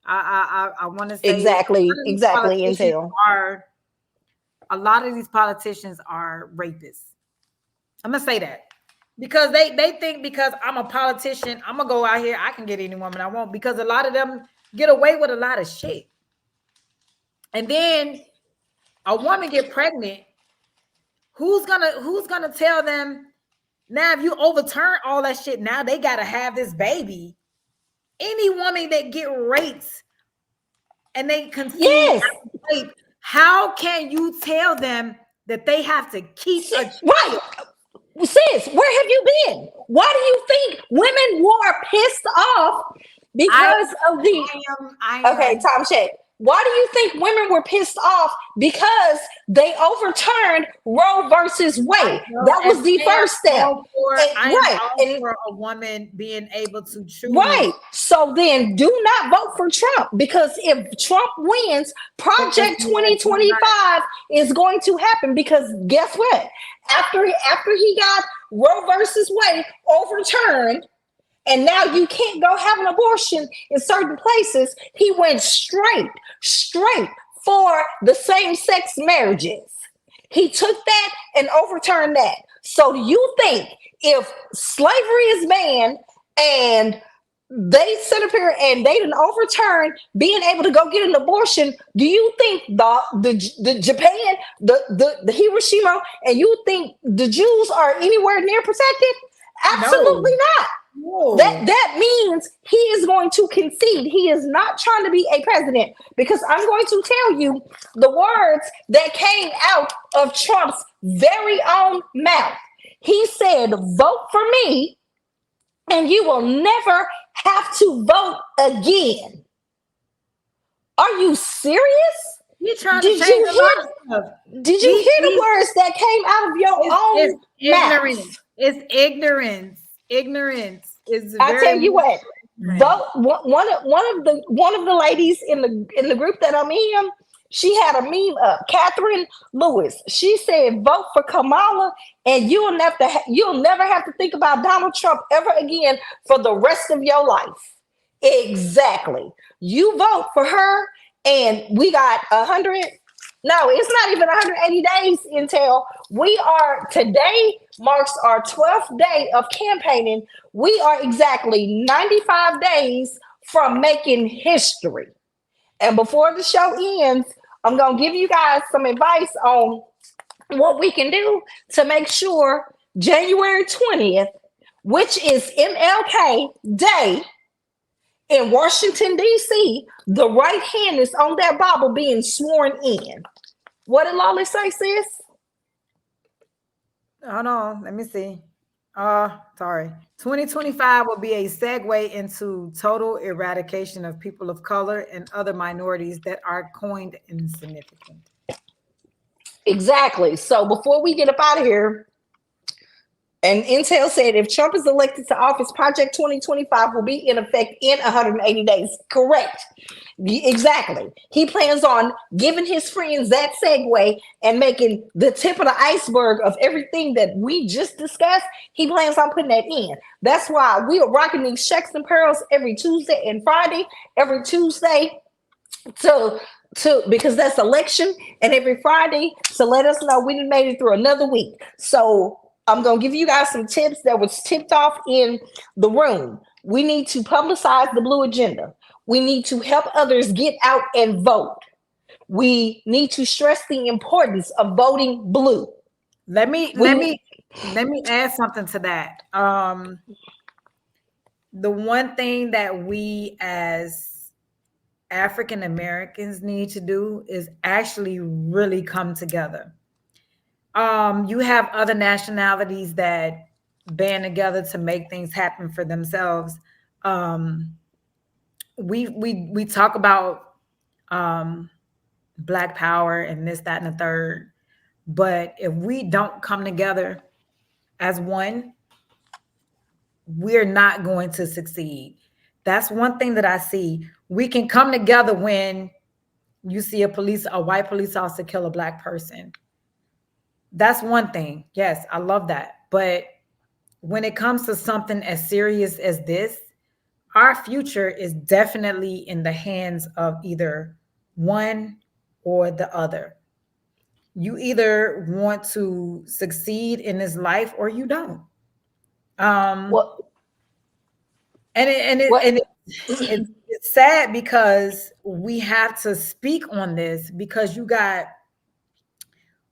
I want to say exactly Intel. A lot of these politicians are rapists. I'm gonna say that because they think because I'm a politician, I'm gonna go out here, I can get any woman I want, because a lot of them get away with a lot of shit. And then a woman get pregnant. Who's gonna tell them now if you overturn all that shit, now they gotta have this baby? Any woman that get raped and they concede. Yes. How can you tell them that they have to keep a right? Sis, where have you been? Why do you think women were pissed off because of the? Okay, Tom Shay. Why do you think women were pissed off? Because they overturned Roe versus Wade. That was the first step. For a woman being able to choose. Right. So then do not vote for Trump, because if Trump wins, Project 2025 is going to happen, because guess what? After he got Roe versus Wade overturned, and now you can't go have an abortion in certain places, he went straight for the same-sex marriages. He took that and overturned that. So do you think if slavery is banned and they sit up here and they didn't overturn being able to go get an abortion, do you think the Japan, the Hiroshima, and you think the Jews are anywhere near protected? Absolutely not. No. That means he is going to concede. He is not trying to be a president, because I'm going to tell you the words that came out of Trump's very own mouth. He said, "Vote for me, and you will never have to vote again." Are you serious? You're trying to change the law. Did you hear the words that came out of your own ignorance? mouth? It's ignorance. Ignorance is. I tell you what. Vote. One of the ladies in the group that I'm in, she had a meme up. Catherine Lewis. She said, "Vote for Kamala, and you'll never have to think about Donald Trump ever again for the rest of your life." Exactly. You vote for her, and we got 100. No, it's not even 180 days until today marks our 12th day of campaigning. We are exactly 95 days from making history. And before the show ends, I'm going to give you guys some advice on what we can do to make sure January 20th, which is MLK Day in Washington, D.C., the right hand is on that Bible being sworn in. What did Lolly say, sis? Hold on, let me see. Sorry. 2025 will be a segue into total eradication of people of color and other minorities that are coined insignificant. Exactly. So before we get up out of here, and Intel said if Trump is elected to office, Project 2025 will be in effect in 180 days. Correct. Exactly. He plans on giving his friends that segue and making the tip of the iceberg of everything that we just discussed. He plans on putting that in. That's why we are rocking these checks and pearls every Tuesday and Friday, every Tuesday because that's election, and every Friday to let us know we done made it through another week. So I'm going to give you guys some tips that was tipped off in the room. We need to publicize the blue agenda. We need to help others get out and vote. We need to stress the importance of voting blue. Let me add something to that. The one thing that we as African Americans need to do is actually really come together. You have other nationalities that band together to make things happen for themselves. We talk about Black power and this, that, and the third, but if we don't come together as one, we're not going to succeed. That's one thing that I see. We can come together when you see a white police officer kill a Black person. That's one thing. Yes, I love that. But when it comes to something as serious as this, our future is definitely in the hands of either one or the other. You either want to succeed in this life or you don't. It's sad because we have to speak on this, because you got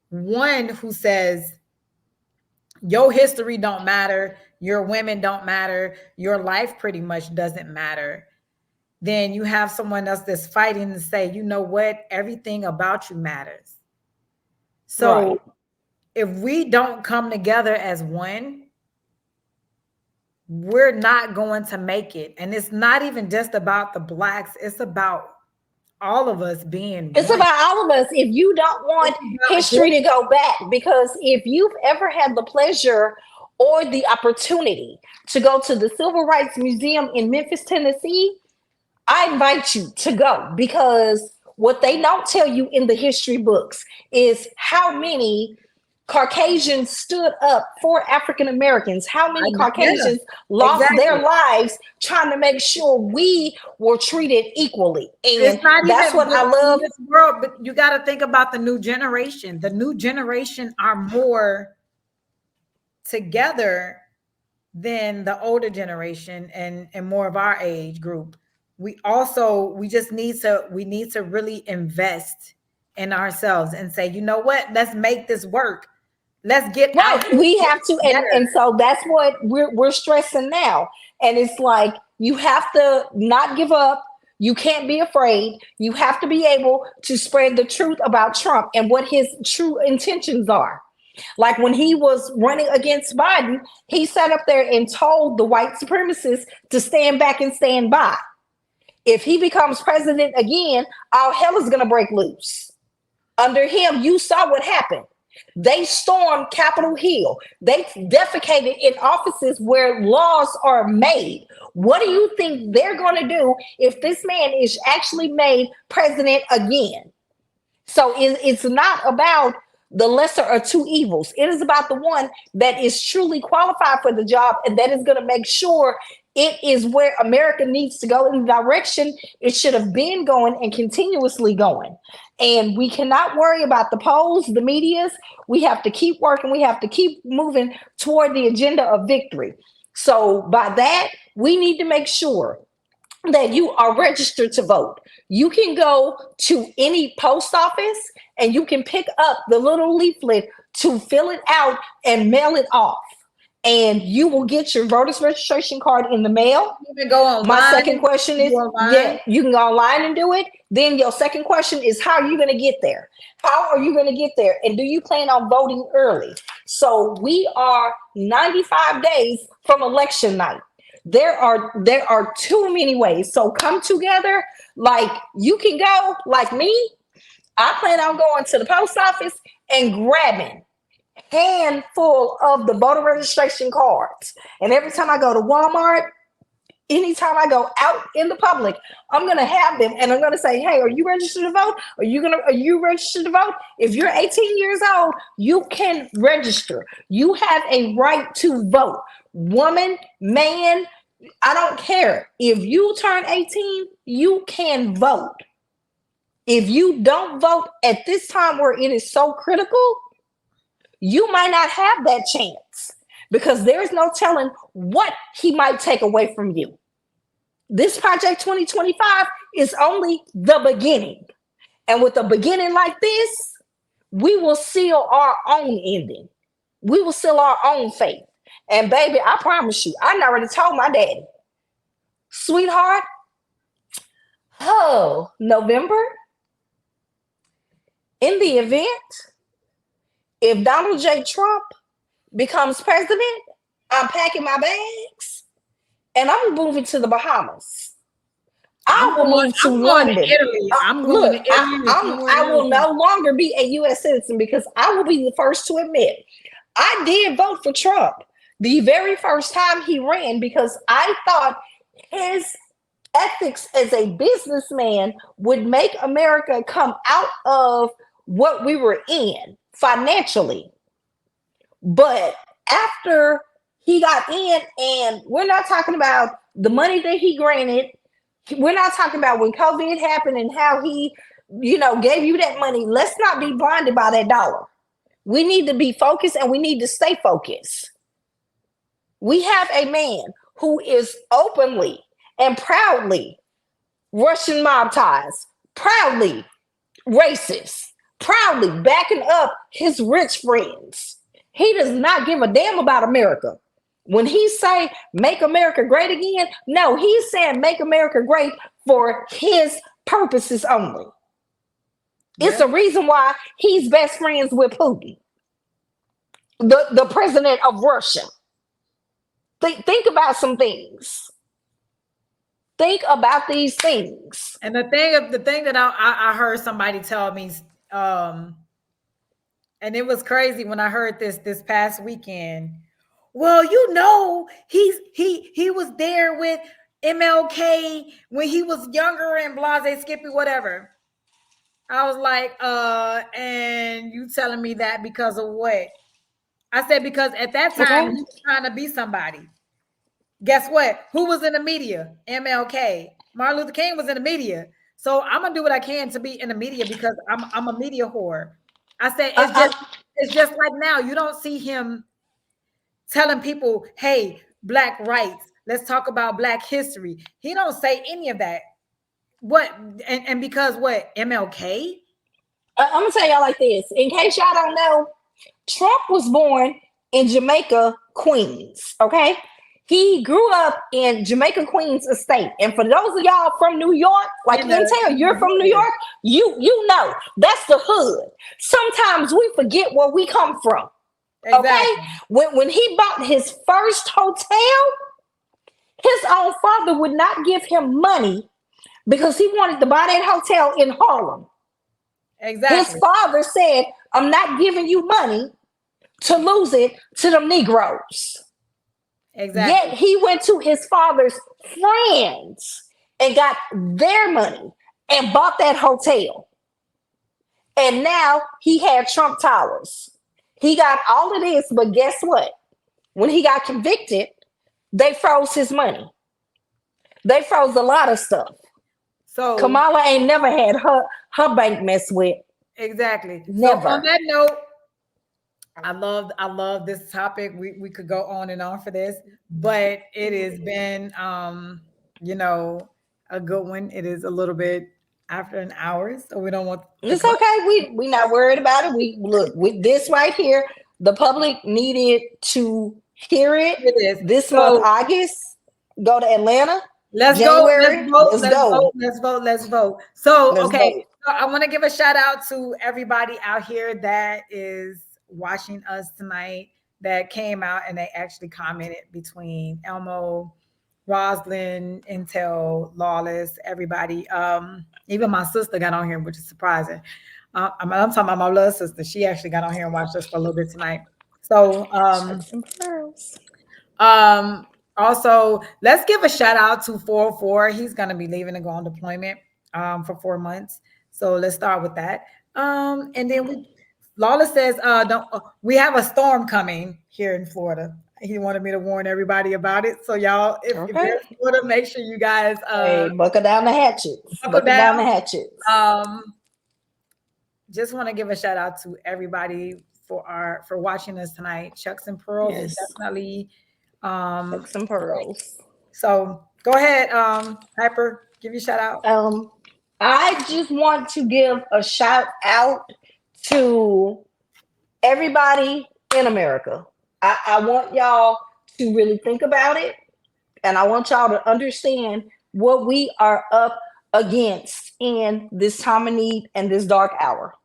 one who says your history don't matter, your women don't matter, your life pretty much doesn't matter. then you have someone else that's fighting to say, you know what, everything about you matters. So Right. if we don't come together as one, we're not going to make it. And it's not even just about the Blacks, it's about all of us being It's one. about all of us. If you don't want history to go back, because if you've ever had the pleasure or the opportunity to go to the Civil Rights Museum in Memphis, Tennessee, I invite you to go, because what they don't tell you in the history books is how many Caucasians stood up for African Americans, how many Caucasians lost their lives trying to make sure we were treated equally. And that's what I love. This world, but you got to think about the new generation. The new generation are more together than the older generation and more of our age group. We just need to really invest in ourselves and say, you know what, let's make this work. Let's get right. out. We have to, and so that's what we're stressing now. And it's like, you have to not give up. You can't be afraid. You have to be able to spread the truth about Trump and what his true intentions are. Like when he was running against Biden, he sat up there and told the white supremacists to stand back and stand by. If he becomes president again, all hell is going to break loose. Under him, you saw what happened. They stormed Capitol Hill. They defecated in offices where laws are made. What do you think they're going to do if this man is actually made president again? So it's not about the lesser of two evils. It is about the one that is truly qualified for the job and that is going to make sure it is where America needs to go, in the direction it should have been going and continuously going. And we cannot worry about the polls, the medias. We have to keep working. We have to keep moving toward the agenda of victory. So by that, we need to make sure that you are registered to vote. You can go to any post office and you can pick up the little leaflet to fill it out and mail it off. And you will get your voter's registration card in the mail. You can go online. My second question is, yeah, you can go online and do it. Then your second question is, how are you going to get there? How are you going to get there? And do you plan on voting early? So we are 95 days from election night. There are too many ways. So come together. Like, you can go, like me, I plan on going to the post office and grabbing handful of the voter registration cards. And every time I go to Walmart, anytime I go out in the public, I'm going to have them and I'm going to say, hey, are you registered to vote? Are you registered to vote? If you're 18 years old, you can register. You have a right to vote. Woman, man, I don't care. If you turn 18, you can vote. If you don't vote at this time where it is so critical, you might not have that chance, because there's no telling what he might take away from you. This Project 2025 is only the beginning. And with a beginning like this, we will seal our own ending. We will seal our own fate. And baby, I promise you, I already told my daddy, sweetheart, November, in the event, if Donald J. Trump becomes president, I'm packing my bags and I'm moving to the Bahamas. I will move to London. I will no longer be a U.S. citizen, because I will be the first to admit I did vote for Trump the very first time he ran, because I thought his ethics as a businessman would make America come out of what we were in financially. But after he got in, and we're not talking about the money that he granted, we're not talking about when COVID happened and how he, gave you that money. Let's not be blinded by that dollar. We need to be focused, and we need to stay focused. We have a man who is openly and proudly Russian mob ties, proudly racist, proudly backing up his rich friends. He does not give a damn about America. When he say make America great again, no, he's saying make America great for his purposes only. It's the reason why he's best friends with Putin, the president of Russia. Think about some things. Think about these things. And the thing that I heard somebody tell me, and it was crazy when I heard this past weekend. Well, you know, he was there with MLK when he was younger and blase Skippy, whatever. I was like, and you telling me that because of what? I said, because at that time, he was trying to be somebody. Guess what? Who was in the media? MLK. Martin Luther King was in the media. So I'm going to do what I can to be in the media because I'm a media whore. I said, it's just like now. You don't see him telling people, hey, Black rights. Let's talk about Black history. He don't say any of that. What? And because what? MLK? I'm going to tell y'all like this. In case y'all don't know, Trump was born in Jamaica, Queens, okay? He grew up in Jamaica, Queens estate. And for those of y'all from New York, like you can tell you're from New York, you know, that's the hood. Sometimes we forget where we come from, Exactly. okay? When he bought his first hotel, his own father would not give him money because he wanted to buy that hotel in Harlem. Exactly. His father said, I'm not giving you money to lose it to them Negroes. Exactly. Yet he went to his father's friends and got their money and bought that hotel. And now he had Trump Towers. He got all of this, but guess what? When he got convicted, they froze his money. They froze a lot of stuff. So Kamala ain't never had her bank messed with. Exactly. Never. So on that note, I love this topic. We could go on and on for this, but it has been you know, a good one. It is a little bit after an hour, so we don't want it's okay. We not worried about it. We look with this right here, the public needed to hear it. It is this month, August. Go to Atlanta. Let's January, go. Let's vote. So let's vote. So I want to give a shout out to everybody out here that is watching us tonight, that came out and they actually commented between Elmo, Roslyn, Intel, Lawless, everybody. Even my sister got on here, which is surprising. I'm talking about my little sister. She actually got on here and watched us for a little bit tonight. So also, let's give a shout out to 404. He's going to be leaving to go on deployment for 4 months. So let's start with that. And then Lawless says, we have a storm coming here in Florida. He wanted me to warn everybody about it. So y'all, if you're in Florida, make sure you guys buckle down the hatchets. Buckle down the hatchets. Just want to give a shout out to everybody for watching us tonight. Chucks and Pearls is definitely Chucks and Pearls. So go ahead, Hyper, give you a shout out. I just want to give a shout out to everybody in America. I want y'all to really think about it, and I want y'all to understand what we are up against in this time of need and this dark hour.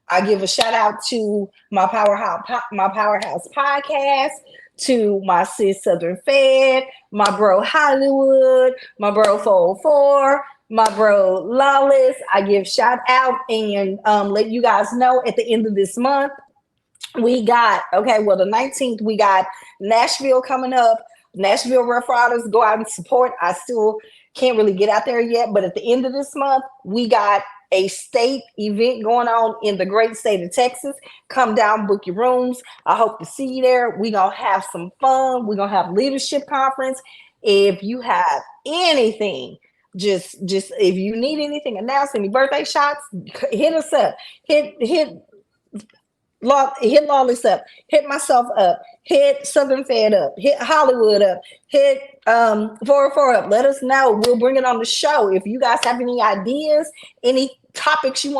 I give a shout out to my Powerhouse podcast, to my sis Southern Fed, my bro Hollywood, my bro 404, my bro Lawless. I give shout out and let you guys know at the end of this month, we got, the 19th, we got Nashville coming up. Nashville Rough Riders, go out and support. I still can't really get out there yet, but at the end of this month, we got a state event going on in the great state of Texas. Come down, book your rooms. I hope to see you there. We're going to have some fun. We're going to have leadership conference. If you have anything, just if you need anything, announce any birthday shots, hit us up. Hit Lawless up, hit myself up, hit Southern Fed up, hit Hollywood up, hit 404 up. Let us know. We'll bring it on the show. If you guys have any ideas, any topics you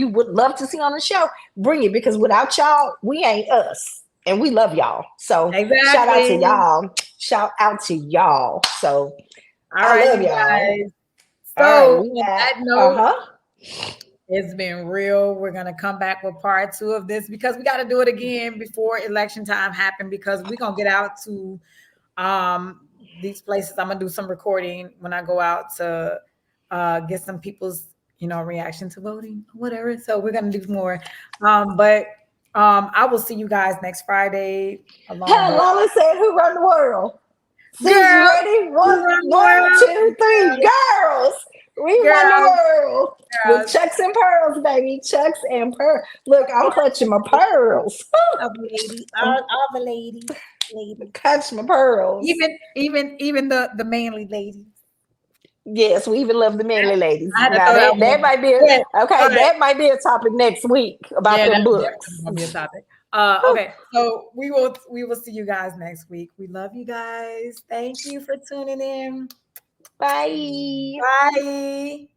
would love to see on the show, bring it, because without y'all, we ain't us. and we love y'all. So Exactly. shout out to y'all. Shout out to y'all. So All I right, love you y'all. guys. All right, So we on got- that note, uh-huh. it's been real. We're gonna come back with part 2 of this because we got to do it again before election time happen, because we're gonna get out to these places. I'm gonna do some recording when I go out to get some people's reaction to voting, whatever. So we're gonna do more. But I will see you guys next Friday. Hey, Lola said, "Who run the world?" Susie, Girl, ready? One, run the world. 2, 3, girls. We run the world with Chucks and Pearls, baby. Chucks and Pearls. Look, I'm clutching my pearls. All the ladies. Clutch my pearls. Even the manly ladies. Yes, we even love the manly ladies. I had to Now throw that that one. might be Yeah, okay. all right. That might be a topic next week about them that's books. definitely gonna be a topic. Okay, so we will see you guys next week. We love you guys. Thank you for tuning in. Bye. Bye.